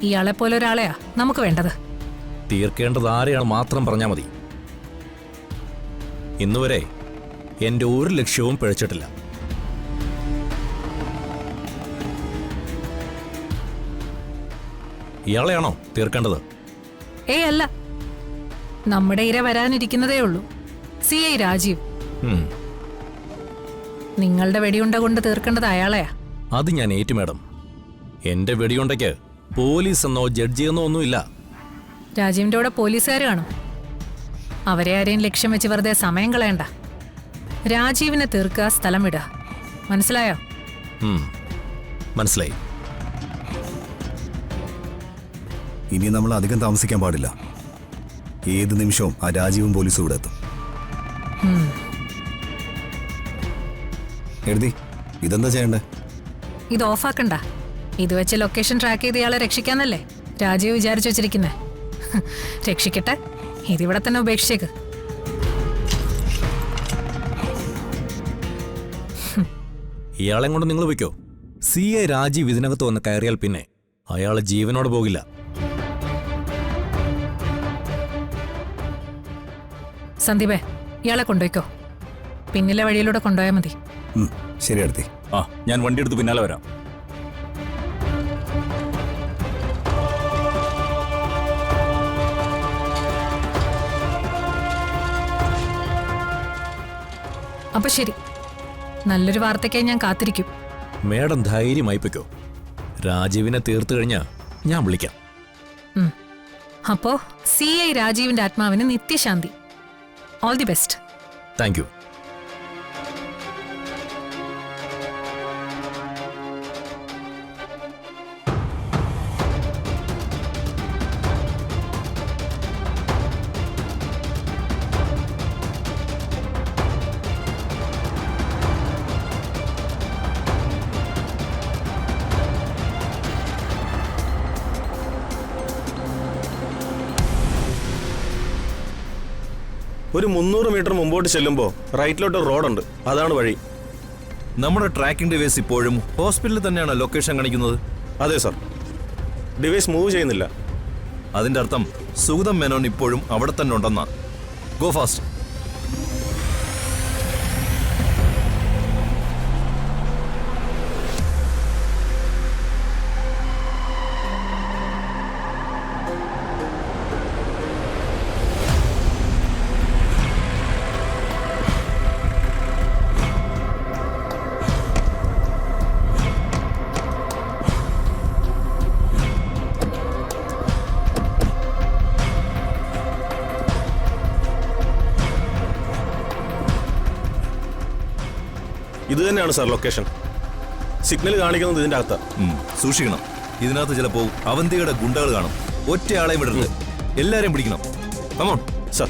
ഇയാളെ പോലെ ഒരാളെയാ നമുക്ക് വേണ്ടത്. തീർക്കേണ്ടത് ആരെയാണ് മാത്രം പറഞ്ഞാൽ മതി. ഇന്നുവരെ എന്റെ ഒരു ലക്ഷ്യവും പിഴച്ചിട്ടില്ല. ഇയാളെയാണോ തീർക്കേണ്ടത്? അല്ല, നമ്മുടെ ഇര വരാനിരിക്കുന്നതേ ഉള്ളൂ. CI രാജീവ്. നിങ്ങളുടെ വെടിയുണ്ട കൊണ്ട് തീർക്കേണ്ടത് അയാളെയാ. അത് ഞാൻ ഏറ്റു മാഡം. എന്റെ വെടിയുണ്ടയ്ക്ക് പോലീസ് എന്നോ ജഡ്ജി എന്നോ ഒന്നുമില്ല. രാജീവിന്റെ കൂടെ പോലീസുകാർ കാണും. അവരെ ആരെയും ലക്ഷ്യം വെച്ച് വെറുതെ സമയം കളയണ്ട. രാജീവിനെ തീർക്കുക, സ്ഥലം വിടുക. മനസ്സിലായോ? മനസ്സിലായി. ഇനി നമ്മൾ അധികം താമസിക്കാൻ പാടില്ല. ഏത് നിമിഷവും ആ രാജീവും പോലീസും ഇവിടെ എത്തും. എഴുതി ഇതെന്താ ചെയ്യണ്ടേ? ഇത് ഓഫാക്കണ്ട. ഇത് വെച്ച് ലൊക്കേഷൻ ട്രാക്ക് ചെയ്ത് ഇയാളെ രക്ഷിക്കാന്നല്ലേ രാജീവ് വിചാരിച്ചു വെച്ചിരിക്കുന്നേ. രക്ഷിക്കട്ടെ, ഇതിവിടെ തന്നെ ഉപേക്ഷിച്ചേക്ക്. ഇയാളെ കൊണ്ട് നിങ്ങൾ വയ്ക്കോ. CI രാജീവ് ഇതിനകത്ത് വന്ന് കയറിയാൽ പിന്നെ അയാളെ ജീവനോട് പോകില്ല. സന്ദീപേ, ഇയാളെ കൊണ്ടുപോയിക്കോ. പിന്നിലെ വഴിയിലൂടെ കൊണ്ടുപോയാൽ മതി. ശരി അടുത്തി. ഞാൻ വണ്ടി എടുത്ത് പിന്നാലെ വരാം. അപ്പൊ ശരി, നല്ലൊരു വാർത്തയ്ക്കായി ഞാൻ കാത്തിരിക്കും. മേഡം ധൈര്യമായി പൊയ്ക്കോ. രാജീവിനെ തീർത്തു കഴിഞ്ഞാൽ ഞാൻ വിളിക്കാം. അപ്പോ CI രാജീവിന്റെ ആത്മാവിന് നിത്യശാന്തി. All the best. Thank you. ഒരു 300 മീറ്റർ മുമ്പോട്ട് ചെല്ലുമ്പോൾ റൈറ്റിലോട്ട് റോഡുണ്ട്. അതാണ് വഴി. നമ്മുടെ ട്രാക്കിംഗ് ഡിവൈസ് ഇപ്പോഴും ഹോസ്പിറ്റലിൽ തന്നെയാണ് ലൊക്കേഷൻ കാണിക്കുന്നത്? അതെ സർ, ഡിവൈസ് മൂവ് ചെയ്യുന്നില്ല. അതിന്റെ അർത്ഥം സുഗതം മേനോൻ ഇപ്പോഴും അവിടെ തന്നെ ഉണ്ടെന്നാ. Go fast. ഇത് തന്നെയാണ് സാർ ലൊക്കേഷൻ. സിഗ്നൽ കാണിക്കുന്നത് ഇതിന്റെ അകത്താ. സൂക്ഷിക്കണം. ഇതിനകത്ത് ചിലപ്പോൾ അവന്തിയുടെ ഗുണ്ടകൾ കാണും. ഒറ്റയാളെയും വിടരുത്. എല്ലാരെയും പിടിക്കണം. Come on sir.